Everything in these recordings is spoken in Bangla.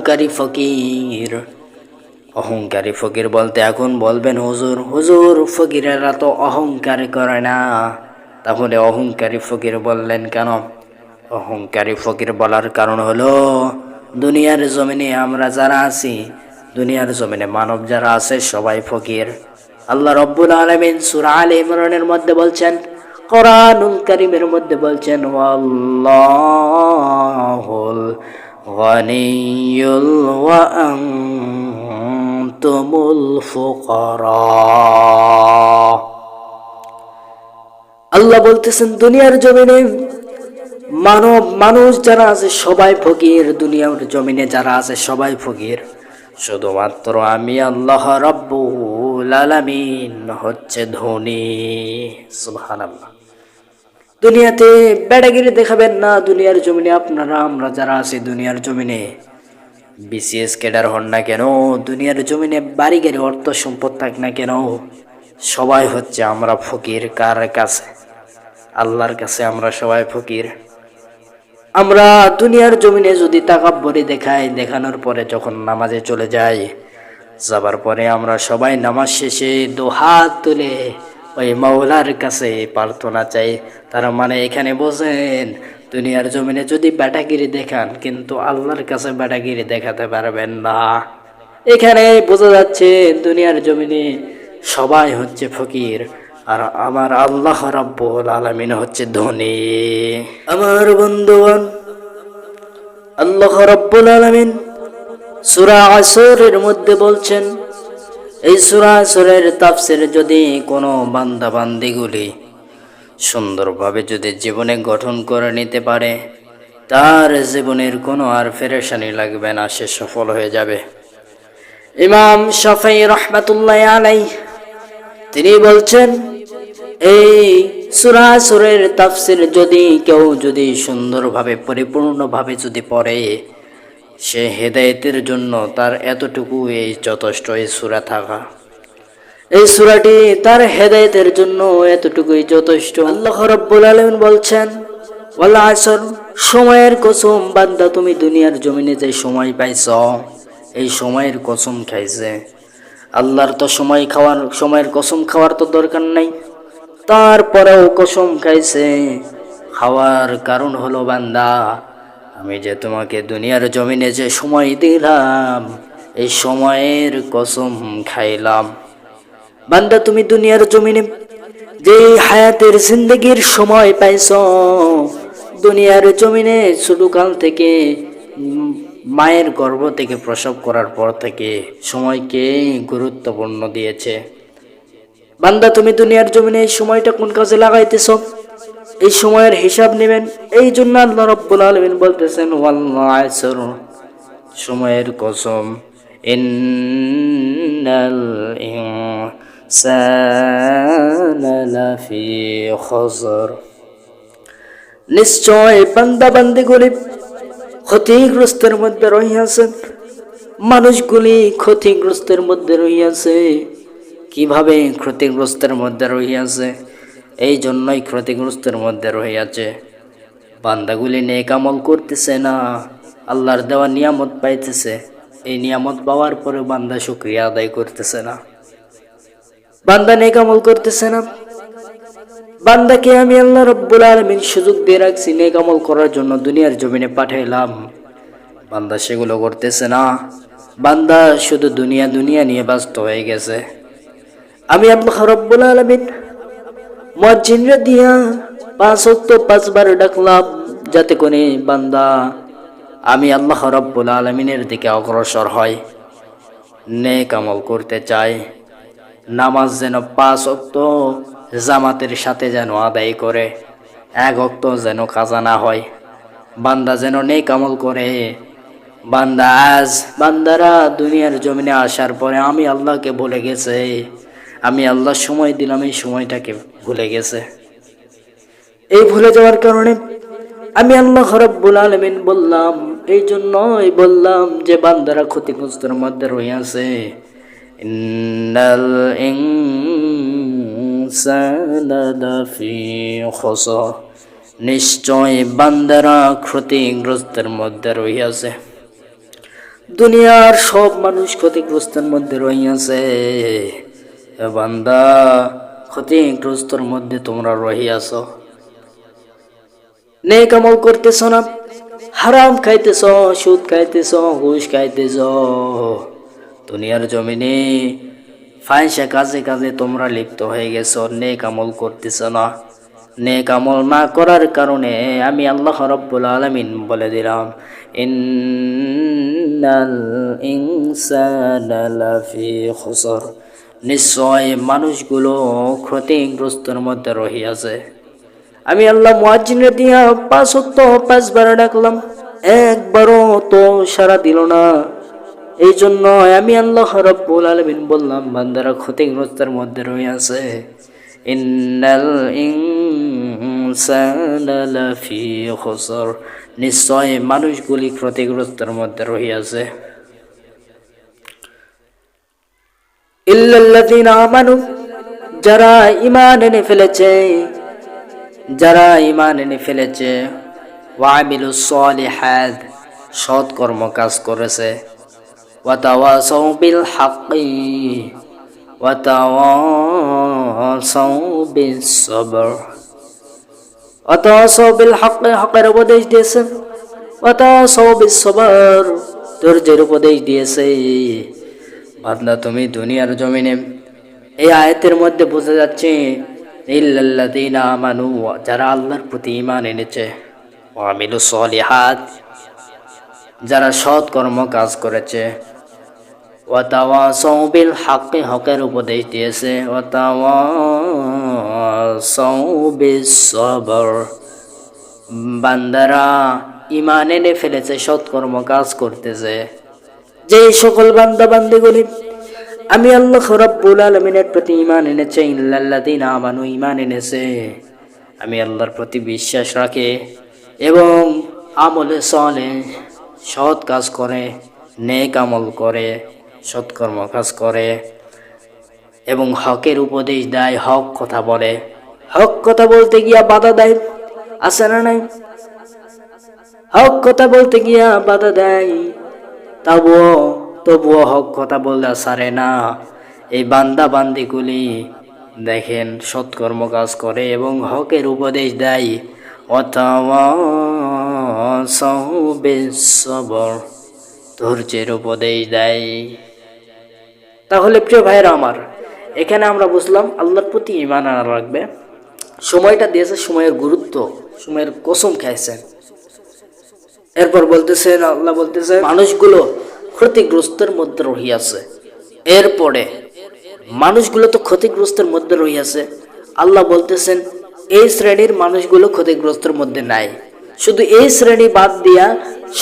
অহংকারী ফকির। অহংকারী ফকির বলতে এখন বলবেন, হুজুর হুজুর ফকিরেরা তো অহংকার করে না, তাহলে অহংকারী ফকির বললেন কেন? অহংকারী ফকির বলার কারণ হলো, দুনিয়ার জমিনে আমরা যারা আছি, দুনিয়ার জমিনে মানব যারা আছে সবাই ফকির। আল্লাহ রব্বুল আলামিন সূরা আলে ইমরানের মধ্যে বলছেন, কোরআনুল কারীমের মধ্যে বলছেন, ওয়াল্লাহুল গনিয়্যুল ওয়া আনতুমুল ফুকারা। আল্লাহ বলতেছেন দুনিয়ার জমিনে মানুষ যারা আছে সবাই ফকির, দুনিয়ার জমিনে যারা আছে সবাই ফকির, শুধুমাত্র আমি আল্লাহ রাব্বুল আলামিন হচ্ছে ধনী। সুবহানাল্লাহ। দুনিয়াতে বেড়াগিরি দেখাবেন না। দুনিয়ার জমিনে আপনারা আমরা যারা আছি দুনিয়ার জমিনে বিসিএস ক্যাডার হন না কেন, দুনিয়ার জমিনে বাড়ি গাড়ি অর্থ সম্পদ থাক না কেন, সবাই হচ্ছে আমরা ফকির। কার কাছে? আল্লাহর কাছে আমরা সবাই ফকির। আমরা দুনিয়ার জমিনে যদি তাকাব্বুরি দেখাই, দেখানোর পরে যখন নামাজে চলে যাই, যাবার পরে আমরা সবাই নামাজ শেষে দুহাত তুলে ওই মাওলার কাছে প্রার্থনা চাই। তার মানে এখানে বোঝেন, দুনিয়ার জমিনে যদি ব্যাটাগিরি দেখান কিন্তু আল্লাহর কাছে ব্যাটাগিরি দেখাতে পারবেন না। এখানে বোঝা যাচ্ছে দুনিয়ার জমিনে সবাই হচ্ছে ফকির, আর আমার আল্লাহ রাব্বুল আলামিন হচ্ছে ধনী। আমার বন্ধুগণ, আল্লাহ রাব্বুল আলামিন সূরা আসরের মধ্যে বলছেন, এই সূরা আসরের তাফসীর যদি কোনো বান্দা বান্দিগুলি সুন্দরভাবে যদি জীবনে গঠন করে নিতে পারে, তার জীবনের কোনো আর পেরেশানি লাগবে না, সে সফল হয়ে যাবে। ইমাম শাফিঈ রাহমাতুল্লাহি আলাইহি তিনি বলছেন, এই সূরা আসরের তাফসীর যদি কেউ যদি সুন্দরভাবে পরিপূর্ণভাবে যদি পড়ে, সে হেদায়েতের জন্য তার এতটুকু এই যথেষ্ট। এই সূরা থাকা, এই সূরাটি তার হেদায়েতের জন্য এতটুকুই যথেষ্ট। আল্লাহ রাব্বুল আলামিন বলছেন, ওয়াল আসর, সময়ের কসম, বান্দা তুমি দুনিয়ার জমিনে যে সময় পাইছ, এই সময়ের কসম খাইছে। আল্লাহর তো সময়ের কসম খাওয়ার তো দরকার নাই, তারপরেও কসম খাইছে। খাওয়ার কারণ হলো, বান্দা আমি যে তোমাকে দুনিয়ার জমিনে যে সময় দিলাম, এই সময়ের কসম খাইলাম। বান্দা তুমি দুনিয়ার জমিনে যে হায়াতের জিন্দেগির সময় পাইছ, দুনিয়ার জমিনে ছোটকাল থেকে মায়ের গর্ভ থেকে প্রসব করার পর থেকে সময়কে গুরুত্বপূর্ণ দিয়েছে। বান্দা তুমি দুনিয়ার জমিনে এই সময়টা কোন কাজে লাগাইতেছ, এই সময়ের হিসাব নেবেন। এই জন্য আল্লাহ রাব্বুল আলামিন বলতেছেন, ওয়াল আসর, সময়ের কসম, ইন্নাল ইনসানা লাফি খুসর, নিশ্চয় বান্দা বান্দিগুলি ক্ষতিগ্রস্তের মধ্যে রহিয়াছে। মানুষগুলি ক্ষতিগ্রস্তের মধ্যে রহিয়াছে। কিভাবে ক্ষতিগ্রস্তের মধ্যে রহিয়াছে? এই জন্যই ক্ষতিগ্রস্তের মধ্যে রহিয়াছে, বান্দাগুলি নেক আমল করতেছে না, আল্লাহর দেওয়া নিয়ামত পাইতেছে, এই নিয়ামত পাওয়ার পরে বান্দা শুকরিয়া আদায় করতেছে না, বান্দা নেক আমল করতেছে না। বান্দাকে আমি আল্লাহ রাব্বুল আলামিন সুযোগ দিয়ে রাখছি নেক আমল করার জন্য, দুনিয়ার জমিনে পাঠাইলাম, বান্দা সেগুলো করতেছে না। বান্দা শুধু দুনিয়া দুনিয়া নিয়ে ব্যস্ত হয়ে গেছে। আমি আল্লাহ রাব্বুল আলামিন মুয়াজ্জিনরে দিয়া 5 ওয়াক্ত 5 বার ডাকলাম, যাতে করে বান্দা আমি আল্লাহ রাব্বুল আলামিনের দিকে অগ্রসর হয়, নেক আমল করতে চায়। নামাজ যেন 5 ওয়াক্ত জামাতের সাথে যেন আদায় করে, 1 ওয়াক্ত যেন কাজা না হয়, বান্দা যেন নেক আমল করে। বান্দারা দুনিয়ার জমিনে আসার পরে আমি আল্লাহকে ভুলে গেছে, আমি আল্লাহ সময় দিলাম, এই সময়টাকে ভুলে গেছে। এই ভুলে যাওয়ার কারণে আমি আল্লাহ রাব্বুল আলামিন বললাম, এই জন্যই বললাম যে বান্দারা ক্ষতিগ্রস্তের মধ্যে রহিয়াছে। ইন্নাল ইনসানা লাফি খুসর, নিশ্চয় বান্দারা ক্ষতিগ্রস্তের মধ্যে রহিয়াছে। দুনিয়ার সব মানুষ ক্ষতিগ্রস্তের মধ্যে রহিয়াছে। এ বান্দা, ক্ষতিগ্রস্তর মধ্যে তোমরা রহিয়াছ। নেক আমল করতেছ না, হারাম খাইতেছ, সুদ খাইতেছ, ঘুষ খাইতেছ। দুনিয়ার জমিনে ফাহিশা কাজে কাজে তোমরা লিপ্ত হয়ে গেছো, নেক আমল করতেছ না। নেক আমল না করার কারণে আমি আল্লাহ রাব্বুল আলামিন বলে দিলাম, ইন্নাল ইনসানা লাফি খুসর, নিশ্চয় মানুষগুলো ক্ষতিগ্রস্তের মধ্যে রহিয়াছে। আমি আল্লাহ মুয়াজ্জিনের দিয়া 5 ওয়াক্ত 5 বার ডাকলাম, একবারও তো সাড়া দিল না। এই জন্য আমি আল্লাহ রাব্বুল আলামিন বললাম, বান্দারা ক্ষতিগ্রস্তের মধ্যে রহিয়াছে। ইন্নাল ইনসানা লাফি খুসর, নিশ্চয় মানুষগুলি ক্ষতিগ্রস্তের মধ্যে রহিয়াছে। ইল্লাল্লাযীনা আমানু, যারা ঈমান এনে ফেলেছে, যারা ঈমান এনে ফেলেছে, ওয়া আমিলুস সলিহাত, সৎ কর্ম কাজ করেছে, ওয়া তাওয়াসাউ বিল হাক্কি ওয়া তাওয়াসাউ বিস সবর, ওয়া তাওয়াসাউ বিল হাক্কি, হকের উপদেশ দিয়েছে, ওয়া তাওয়াসাউ বিস সবর, ধৈর্যের উপদেশ দিয়েছে। বান্দা, তুমি দুনিয়ার জমিনে এই আয়াতের মধ্যে বোঝা যাচ্ছে ইল্লাল্লাযীনা আমানু, যারা আল্লাহর প্রতি ঈমান এনেছে, ওয়া আমিলুস সলিহাত, যারা সৎ কর্ম কাজ করেছে, ওয়া তাওয়াসাউ বিল হাক্কি, হকের উপদেশ দিয়েছে, ওয়া তাওয়াসাউ বিস সবর, বান্দারা ঈমান এনে ফেলেছে, সৎ কর্ম কাজ করতেছে। যেই সকল বান্দা বান্দিগুলি আমি আল্লাহ রাব্বুল আলামিনের প্রতি ঈমান এনেছে, ইল্লাল্লাযীনা আমানু, ঈমান এনেছে, আমি আল্লাহর প্রতি বিশ্বাস রাখে এবং আমলে সালেহ, সৎ কাজ করে, নেক আমল করে, সৎকর্ম কাজ করে এবং হকের উপদেশ দেয়, হক কথা বলে। হক কথা বলতে গিয়া বাধা দেয়, আছে না নাই? হক কথা বলতে গিয়া বাধা দেয়, তবুও হক কথা বলতে সারে না। এই বান্দা বান্দিগুলি দেখেন সৎকর্ম কাজ করে এবং হকের উপদেশ দেয়, ওয়াতাওয়াসাউ বিস সবর, ধৈর্যের উপদেশ দেয়। তাহলে প্রিয় ভাইরা আমার, এখানে আমরা বুঝলাম আল্লাহর প্রতি ঈমান আনা রাখবে। সময়টা দিয়েছে, সময়ের গুরুত্ব, সময়ের কসম খাইছেন। এরপর বলতেছেন, আল্লাহ বলতেছেন মানুষগুলো ক্ষতিগ্রস্তের মধ্যে রহিয়াছে। এরপরে মানুষগুলো তো ক্ষতিগ্রস্তের মধ্যে রহিয়াছে, আল্লাহ বলতেছেন এই শ্রেণীর মানুষগুলো ক্ষতিগ্রস্তের মধ্যে নাই। শুধু এই শ্রেণী বাদ দিয়া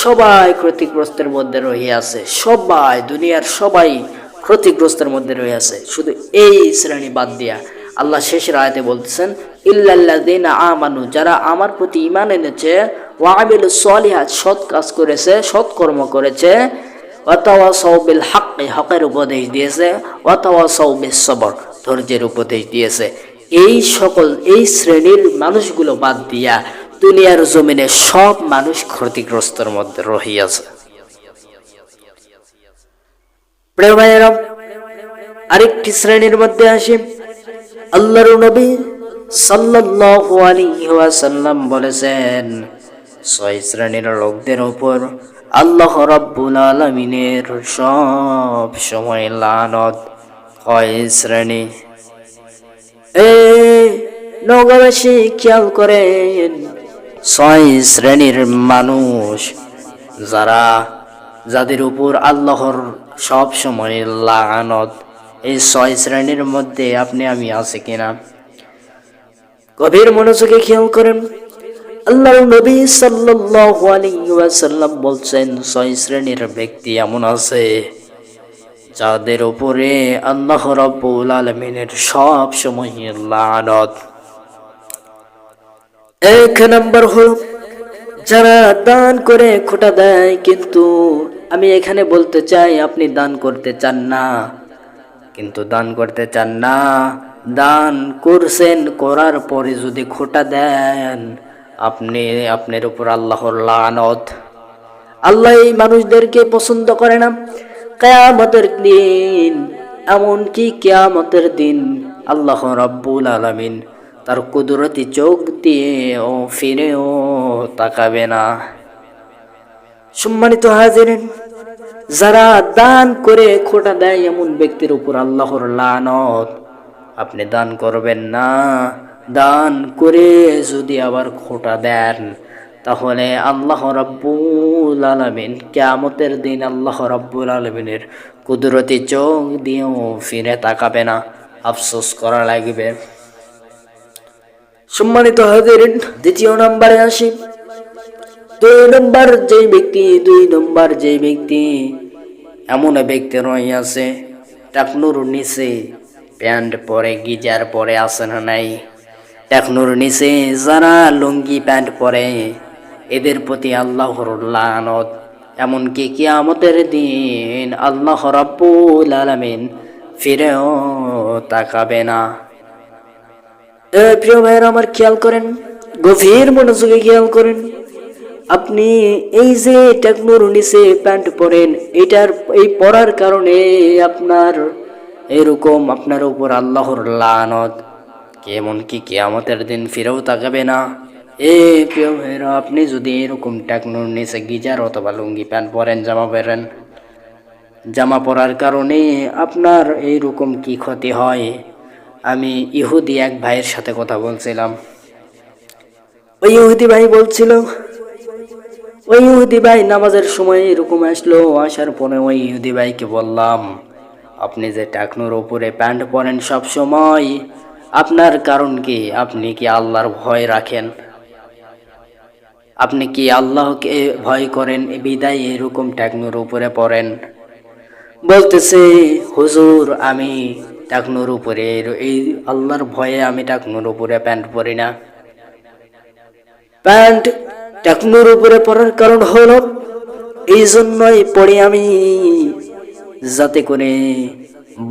সবাই ক্ষতিগ্রস্তের মধ্যে রহিয়াছে, সবাই, দুনিয়ার সবাই ক্ষতিগ্রস্তের মধ্যে রহিয়াছে, শুধু এই শ্রেণী বাদ দিয়া। আল্লাহ শেষের আয়াতে বলতেছেন ইল্লাল্লাযীনা আমানু, যারা আমার প্রতি ঈমান এনেছে, ওয়া আমিলুস সলিহাত, সৎ কাজ করেছে, সৎ কর্ম করেছে, ওয়া তাওয়াসাউ বিল হাক্কি, হকের উপদেশ দিয়েছে, ওয়া তাওয়াসাউ বিস সবর, ধৈর্যের উপদেশ দিয়েছে। এই শ্রেণীর মানুষগুলো বাদ দিয়া দুনিয়ার জমিনে সব মানুষ ক্ষতিগ্রস্তের মধ্যে রহিয়াছে। প্রিয় ভাইয়েরা, আরেকটি শ্রেণীর মধ্যে আসি। আল্লাহর নবী সাল্লাল্লাহু আলাইহি ওয়াসাল্লাম বলেছেন 6 শ্রেণীর লোকদের উপর আল্লাহ রাব্বুল আলামিনের সব সময় লানত। কয় শ্রেণী? নগরবাসী খেয়াল করেন, 6 শ্রেণীর মানুষ যাদের উপর আল্লাহর সব সময় লানত। এই 6 শ্রেণীর মধ্যে আপনি আমি আছি কিনা গভীর মনোযোগে খেয়াল করেন। আল্লাহর নবী সাল্লাল্লাহু আলাইহি ওয়াসাল্লাম বলছেন 6 শ্রেণীর ব্যক্তি এমন আছে যাদের উপরে আল্লাহ রাব্বুল আলামিনের সব সময় লানত। 1 নম্বর হলো যারা দান করে খোটা দেয়, কিন্তু আমি এখানে বলতে চাই আপনি দান করতে চান না, দান করছেন, করার পরে যদি খোটা দেন, আপনার উপর আল্লাহর লানত। আল্লাহ এই মানুষদেরকে পছন্দ করে না। কিয়ামতের দিন, এমনকি কিয়ামতের দিন আল্লাহ রাব্বুল আলামিন তার কুদরতি চোখ দিয়েও ফিরেও তাকাবে না। সম্মানিত হাজিরিন, যারা দান করে খোটা দেয় এমন ব্যক্তির উপর আল্লাহর লানত। আপনি দান করবেন না, দান করে যদি আবার খোটা দেন, তাহলে আল্লাহ রাব্বুল আলামিন কিয়ামতের দিন আল্লাহ রাব্বুল আলামিনের কুদরতি চোখ দিয়েও ফিরে তাকাবে না, আফসোস করা লাগবে। সম্মানিত হাজিরিন, দ্বিতীয় নম্বরে আসি। দুই নম্বর যে ব্যক্তি এমন ব্যক্তি রয়েছে টাকনুর নিচে প্যান্ট পরে, গিজার পরে, আছে না নাই? টাকনুর নিচে যারা লুঙ্গি প্যান্ট পরে এদের প্রতি আল্লাহর লানত। এমনকি কিয়ামতের দিন আল্লাহ রাব্বুল আলামিন ফিরেও তাকাবে না। প্রিয় ভাইয়েরা আমার, খেয়াল করেন, গভীর মনোযোগে খেয়াল করেন। আপনি এই যে টাকনুর নিচে প্যান্ট পরেন, এই পরার কারণে আপনার এরকম আপনার উপর আল্লাহর লানত, এমনকি কিয়ামতের দিন ফিরেও তাকাবে না। প্রিয় ভাইরা, আপনি যদি এরকম টাকনুর নিচে গিজার অথবা লুঙ্গি প্যান্ট পরেন, জামা পরার কারণে আপনার এইরকম কি ক্ষতি হয়? আমি ইহুদি এক ভাইয়ের সাথে কথা বলছিলাম। ওই ইহুদি ভাই নামাজের সময় এরকম আসলো। আসার পরে ওই ইহুদি ভাইকে বললাম, আপনি যে টাকনুর উপরে প্যান্ট পরেন সব সময়, আপনার কারণ কি? আপনি কি আল্লাহর ভয় রাখেন? আপনি কি আল্লাহকে ভয় করেন বিদায় এরকম টাকনুর উপরে পরেন? বলতেছে, হুজুর আমি টাকনুর উপরে, এই আল্লাহর ভয়ে আমি টাকনুর উপরে প্যান্ট পরি না। প্যান্ট টাকনুর উপরে পরার কারণ হলো এই জন্যই পড়ি আমি, যাতে করে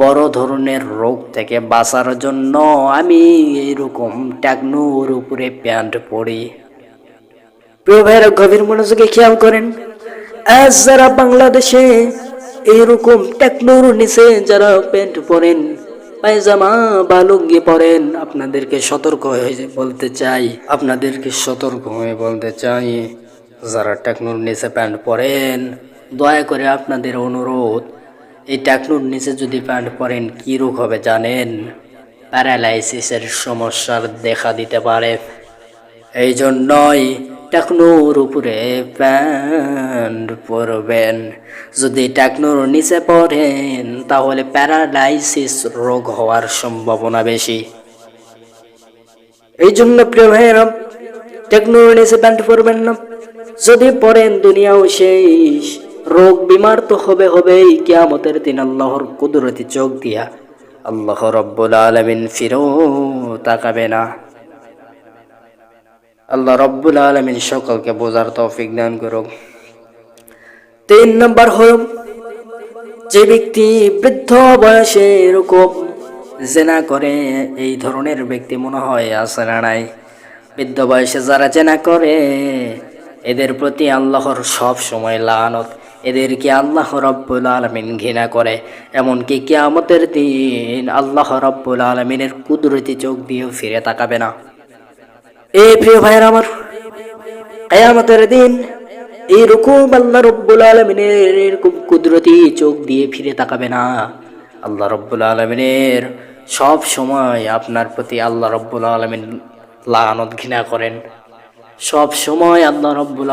বড় ধরনের রোগ থেকে বাঁচার জন্য আমি এইরকম টাকনুর উপরে প্যান্ট পরি। প্রিয় ভাইরা, গভীর মনোযোগে খেয়াল করেন। আজ যারা বাংলাদেশে এইরকম টাকনুর নিচে যারা প্যান্ট পরেন, পায়জামা বা লুঙ্গি পরেন, আপনাদেরকে সতর্ক হয়ে বলতে চাই, যারা টাকনুর নিচে প্যান্ট পরেন, দয়া করে আপনাদের অনুরোধ, এই টাকনুর নিচে যদি প্যান্ট পরেন কি রোগ হবে জানেন? প্যারালাইসিসের সমস্যার দেখা দিতে পারে। এই জন্যই টাকনুর উপরে প্যান্ট পরবেন। যদি টাকনুর নিচে পরেন তাহলে প্যারালাইসিস রোগ হওয়ার সম্ভাবনা বেশি। এই জন্য প্রিয় ভাইয়েরা, টাকনুর নিচে প্যান্ট পরবেন না। যদি পরেন দুনিয়াও শেষ, রোগ বিমার তো হবেই। কিয়ামতের দিন আল্লাহর কুদরতি চোখ দিয়া আল্লাহ রাব্বুল আলামিন ফিরেও তাকাবে না। আল্লাহ রাব্বুল আলামিন সকলকে বোঝার তৌফিক দান করুক। 3 নম্বর হল, যে ব্যক্তি বৃদ্ধ বয়সে এরকম জেনা করে, এই ধরনের ব্যক্তি মনে হয় আছে না নাই? বৃদ্ধ বয়সে যারা জেনা করে এদের প্রতি আল্লাহর সব সময় লানত। এদেরকে আল্লাহ রাব্বুল আলামিন ঘৃণা করে। এমনকি কিয়ামতের দিন আল্লাহ রাব্বুল আলামিনের কুদরতি চোখ দিয়েও ফিরে তাকাবে না। প্রিয় ভাইয়েরা আমার, কিয়ামতের দিন এইরকম আল্লাহ রাব্বুল আলামিনের এরকম কুদরতি চোখ দিয়ে ফিরে তাকাবে না। আল্লাহ রাব্বুল আলামিনের সব সময় আপনার প্রতি আল্লাহ রাব্বুল আলামিন লানত ঘৃণা করেন। সব সময় আল্লাহ রাব্বুল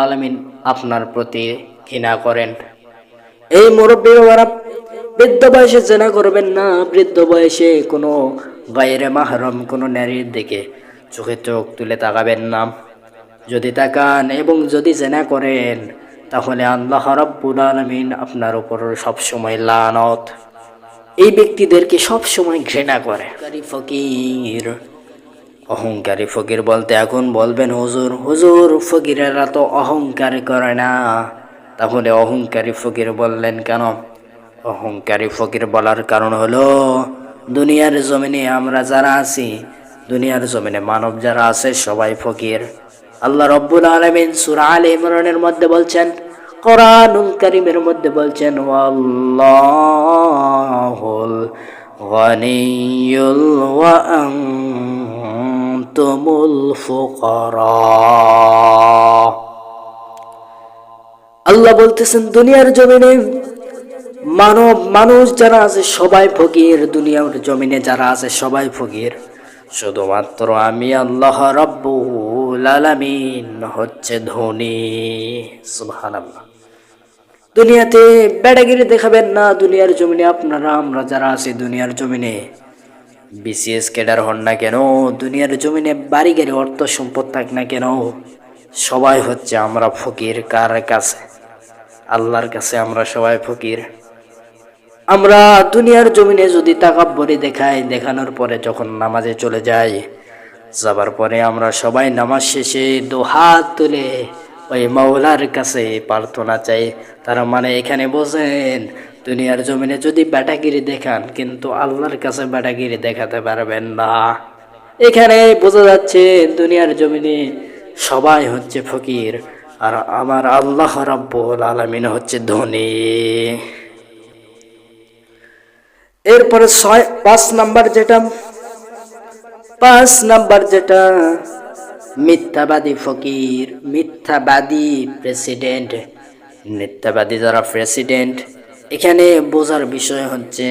আলামিন আপনার প্রতি ঘৃণা করেন। এই মুরব্বী বাবারা, বৃদ্ধ বয়সে জেনা করবেন না। বৃদ্ধ বয়সে কোনো গায়রে মাহরম কোনো নারীর দিকে চোখে চোখ তুলে তাকাবেন না। যদি তাকান এবং যদি জেনা করেন তাহলে আল্লাহ রাব্বুল আলামিন আপনার উপর সবসময় লানত। এই ব্যক্তিদেরকে সবসময় ঘৃণা করে। অহংকারী ফকির বলতে এখন বলবেন, হুজুর ফকিরেরা তো অহংকার করে না, তাহলে অহংকারী ফকির বললেন কেন? অহংকারী ফকির বলার কারণ হলো, দুনিয়ার জমিনে আমরা যারা আছি, দুনিয়ার জমিনে মানব যারা আছে সবাই ফকির। আল্লাহ রাব্বুল আলামিন সূরা আলে ইমরানের মধ্যে বলছেন, কোরআনুল কারীমের মধ্যে বলছেন, ওয়াল্লাহুল গনিয়্যুল ওয়া আনতুমুল ফুকারা। আল্লাহ বলতেছেন দুনিয়ার জমিনে মানুষ যারা আছে সবাই ফকির, দুনিয়ার জমিনে যারা আছে সবাই ফকির, শুধুমাত্র আমি আল্লাহ রাব্বুল আলামিন হচ্ছে ধনী। সুবহানাল্লাহ। দুনিয়াতে বেড়াগিরি দেখাবেন না। দুনিয়ার জমিনে আপনারা আমরা যারা আছি দুনিয়ার জমিনে বিসিএস ক্যাডার হন না কেন, দুনিয়ার জমিনে বাড়ি গাড়ি অর্থ সম্পদ থাক না কেন, সবাই হচ্ছে আমরা ফকির। কার কাছে? আল্লাহর কাছে আমরা সবাই ফকির। আমরা দুনিয়ার জমিনে যদি তাকাব্বরি দেখাই, দেখানোর পরে যখন নামাজে চলে যাই, যাবার পরে আমরা সবাই নামাজ শেষে দুহাত তুলে ওই মাওলার কাছে প্রার্থনা চাই। তার মানে এখানে বোঝেন দুনিয়ার জমিনে যদি বেটাগিরি দেখান কিন্তু আল্লাহর কাছে বেটাগিরি দেখাতে পারবেন না। এখানে বোঝা যাচ্ছে দুনিয়ার জমিনে সবাই হচ্ছে ফকির আর আমার আল্লাহ রাব্বুল আলামিন হচ্ছে ধনী। এরপরে 5 নাম্বার যেটা মিথ্যাবাদী ফকির, মিথ্যাবাদী প্রেসিডেন্ট। মিথ্যাবাদী যারা প্রেসিডেন্ট, এখানে বোঝার বিষয় হচ্ছে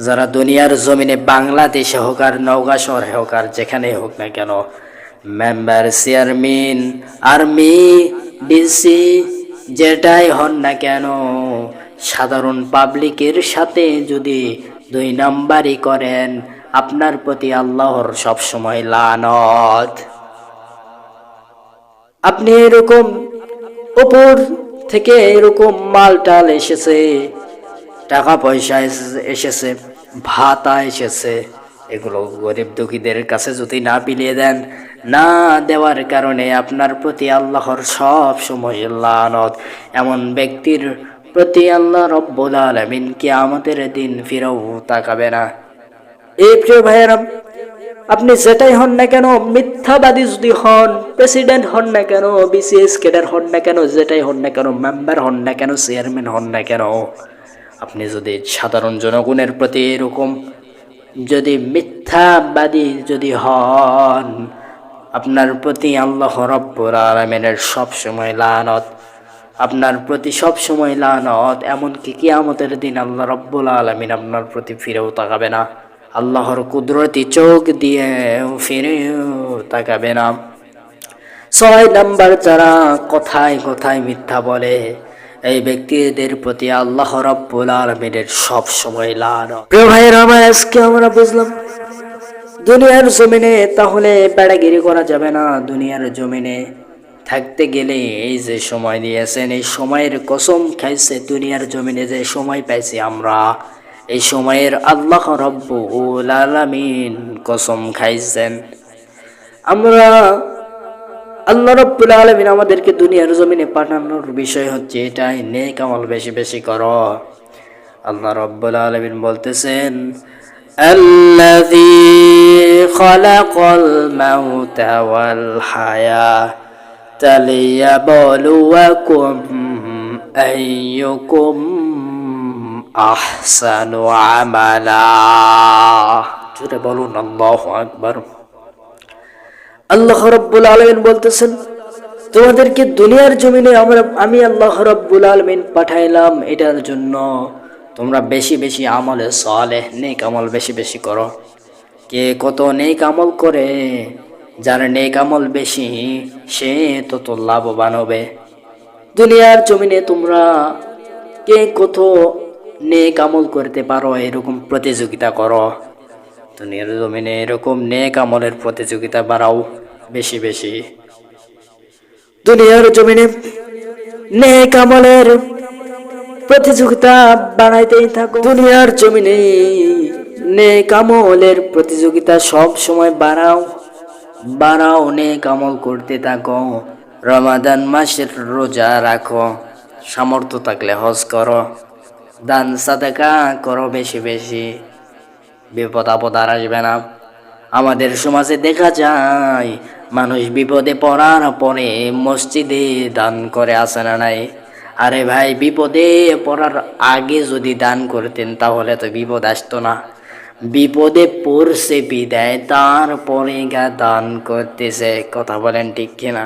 যারা দুনিয়ার জমিনে বাংলাদেশে হোক আর নওগাঁ শহরে হোক আর যেখানে হোক না কেন, মেম্বার, চেয়ারম্যান, আর্মি, ডিসি যেটাই হন না কেন, সাধারণ পাবলিকের সাথে যদি 2 নাম্বারই করেন, আপনার প্রতি আল্লাহর সবসময় লানত। আপনি এরকম উপর থেকে এরকম মালটাল এসেছে, টাকা পয়সা এসেছে, ভাতা এসেছে, এগুলো গরিব দুঃখীদের কাছে যদি না বিলিয়ে দেন, না দেওয়ার কারণে আপনার প্রতি আল্লাহর সব সময় লানত। এমন ব্যক্তির প্রতি আল্লাহ রব্বুল আলামিন কিয়ামতের দিন ফিরেও তাকাবে না। এই প্রিয় ভাইয়েরা, আপনি যেটাই হন না কেন, মিথ্যাবাদী যদি হন, প্রেসিডেন্ট হন না কেন, বিসিএস ক্যাডার হন না কেন, যেটাই হন না কেন, মেম্বার হন না কেন, চেয়ারম্যান হন না কেন, আপনি যদি সাধারণ জনগণের প্রতি এরকম যদি মিথ্যাবাদী যদি হন, আপনার প্রতি আল্লাহ রাব্বুল আলামিনের সব সময় লানত, আপনার প্রতি সব সময় লানত। এমনকি কিয়ামতের দিন আল্লাহ রাব্বুল আলামিন আপনার প্রতি ফিরেও তাকাবে না, আল্লাহর কুদরতি চোখ দিয়ে ফিরেও তাকাবে না। 6 নাম্বার যারা কথায় কথায় মিথ্যা বলে, এই ব্যক্তিদের প্রতি আল্লাহ রাব্বুল আলামিনের সব সময় লানত। প্রিয় ভাইয়েরা আমার, আজকে আমরা বুঝলাম দুনিয়ার জমিনে তাহলে বেড়াগিরি করা যাবে না। দুনিয়ার জমিনে থাকতে গেলে এই যে সময় দিয়েছেন, এই সময়ের কসম খাইছে, দুনিয়ার জমিনে যে সময় পাইছি আমরা, এই সময়ের আল্লাহ রাব্বুল আলামিন কসম খাইছেন। আমরা আল্লাহ রাব্বুল আলামিন আমাদেরকে দুনিয়ার জমিনে পাঠানোর বিষয় হচ্ছে এটাই, নেক আমল বেশি বেশি করো। আল্লাহ রাব্বুল আলামিন বলতেছেন, আল্লাযী খালাকাল মাউতা ওয়াল হায়াতা লিয়াবলুয়াকুম আইয়ুকুম আহসানু আমালা। জোরে বলুন আল্লাহু আকবার। আল্লাহ রাব্বুল আলামিন বলতেছেন, তোমাদেরকে দুনিয়ার জমিনে আমি আল্লাহ রাব্বুল আলামিন পাঠাইলাম এটার জন্য তোমরা বেশি বেশি আমলে সালেহ, নেক আমল বেশি বেশি করো। কে কত নেক আমল করে, যার নেক আমল বেশি সে তত লাভবান হবে। দুনিয়ার জমিনে তোমরা কে কত নেক আমল করতে পারো এরকম প্রতিযোগিতা করো। দুনিয়ার জমিনে এরকম নেক আমলের প্রতিযোগিতা বাড়াও বেশি বেশি। দুনিয়ার জমিনে নেক আমলের প্রতিযোগিতা বাড়াইতেই থাকো। দুনিয়ার জমিনে নেক আমলের প্রতিযোগিতা সব সময় বাড়াও, নেক আমল করতে থাকো। রমাদান মাসের রোজা রাখো, সামর্থ্য থাকলে হজ করো, দান সাদাকা করো বেশি বেশি। বিপদ আপদ আর আসবে না। আমাদের সমাজে দেখা যায় মানুষ বিপদে পড়ার পরে মসজিদে দান করে, আসে না নাই? আরে ভাই, বিপদে পড়ার আগে যদি দান করতেন তাহলে তো বিপদ আসতো না। বিপদে পড়ছে বিদায় তারপরে গা দান করতেছে। কথা বলেন ঠিক কিনা?